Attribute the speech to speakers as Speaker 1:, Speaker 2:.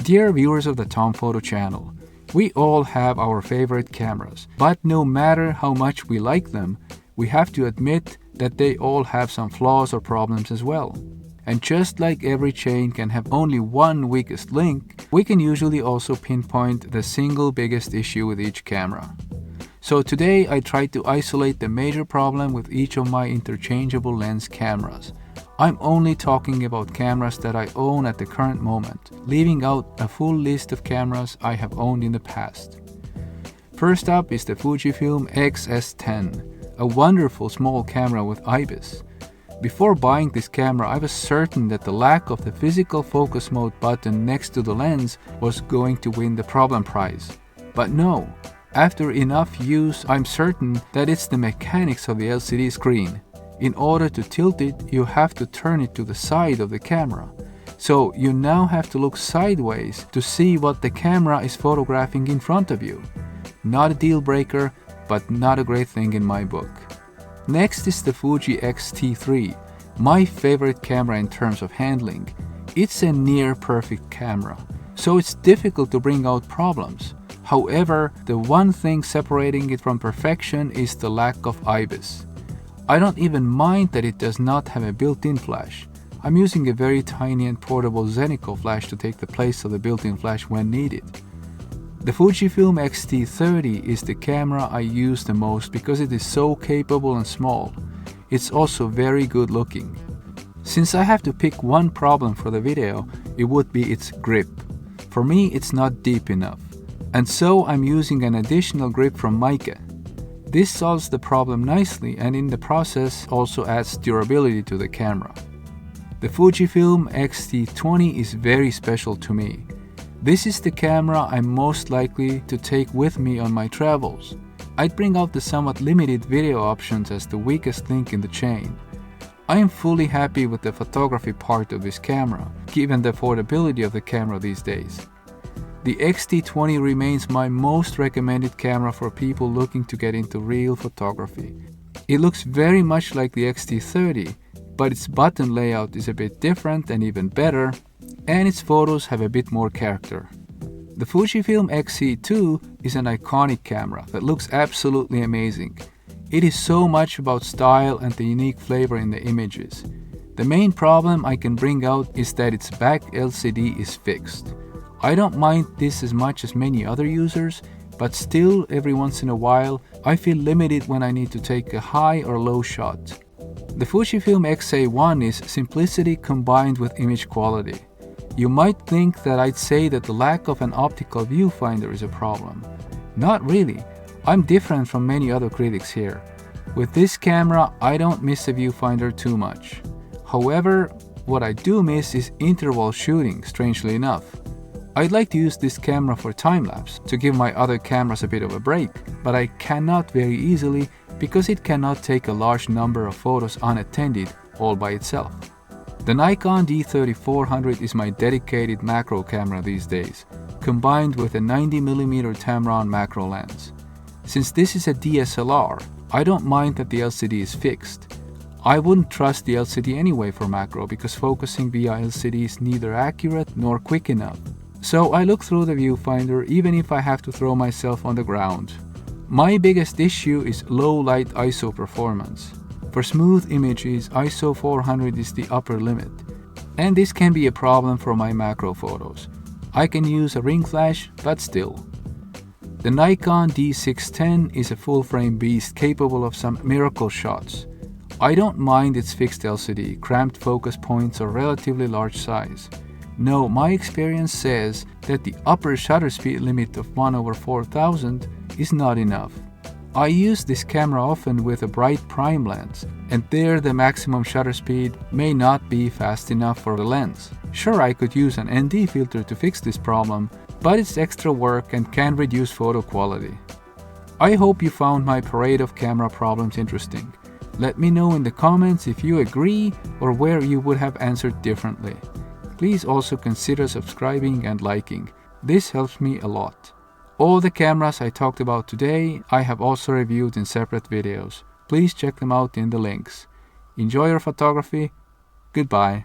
Speaker 1: Dear viewers of the Tom Photo channel, we all have our favorite cameras, but no matter how much we like them, we have to admit that they all have some flaws or problems as well. And just like every chain can have only one weakest link, we can usually also pinpoint the single biggest issue with each camera. So today I tried to isolate the major problem with each of my interchangeable lens cameras. I'm only talking about cameras that I own at the current moment, leaving out a full list of cameras I have owned in the past. First up is the Fujifilm X-S10, a wonderful small camera with IBIS. Before buying this camera, I was certain that the lack of the physical focus mode button next to the lens was going to win the problem prize. But no, after enough use, I'm certain that it's the mechanics of the LCD screen. In order to tilt it, you have to turn it to the side of the camera. So you now have to look sideways to see what the camera is photographing in front of you. Not a deal breaker, but not a great thing in my book. Next is the Fuji X-T3, my favorite camera in terms of handling. It's a near perfect camera, so it's difficult to bring out problems. However, the one thing separating it from perfection is the lack of IBIS. I don't even mind that it does not have a built-in flash. I'm using a very tiny and portable Zenico flash to take the place of the built-in flash when needed. The Fujifilm X-T30 is the camera I use the most because it is so capable and small. It's also very good looking. Since I have to pick one problem for the video, it would be its grip. For me, it's not deep enough. And so I'm using an additional grip from mica. This solves the problem nicely and in the process also adds durability to the camera. The Fujifilm X-T20 is very special to me. This is the camera I'm most likely to take with me on my travels. I'd bring out the somewhat limited video options as the weakest link in the chain. I am fully happy with the photography part of this camera, given the affordability of the camera these days. The X-T20 remains my most recommended camera for people looking to get into real photography. It looks very much like the X-T30, but its button layout is a bit different and even better, and its photos have a bit more character. The Fujifilm X-E2 is an iconic camera that looks absolutely amazing. It is so much about style and the unique flavor in the images. The main problem I can bring out is that its back LCD is fixed. I don't mind this as much as many other users, but still every once in a while I feel limited when I need to take a high or low shot. The Fujifilm X-A1 is simplicity combined with image quality. You might think that I'd say that the lack of an optical viewfinder is a problem. Not really. I'm different from many other critics here. With this camera, I don't miss a viewfinder too much. However, what I do miss is interval shooting, strangely enough. I'd like to use this camera for time-lapse to give my other cameras a bit of a break, but I cannot very easily because it cannot take a large number of photos unattended all by itself. The Nikon D3400 is my dedicated macro camera these days, combined with a 90mm Tamron macro lens. Since this is a DSLR, I don't mind that the LCD is fixed. I wouldn't trust the LCD anyway for macro because focusing via LCD is neither accurate nor quick enough. So I look through the viewfinder even if I have to throw myself on the ground. My biggest issue is low light ISO performance. For smooth images, ISO 400 is the upper limit. And this can be a problem for my macro photos. I can use a ring flash, but still. The Nikon D610 is a full-frame beast capable of some miracle shots. I don't mind its fixed LCD, cramped focus points or relatively large size. No, my experience says that the upper shutter speed limit of 1/4000 is not enough. I use this camera often with a bright prime lens, and there the maximum shutter speed may not be fast enough for the lens. Sure, I could use an ND filter to fix this problem, but it's extra work and can reduce photo quality. I hope you found my parade of camera problems interesting. Let me know in the comments if you agree or where you would have answered differently. Please also consider subscribing and liking. This helps me a lot. All the cameras I talked about today I have also reviewed in separate videos. Please check them out in the links. Enjoy your photography. Goodbye.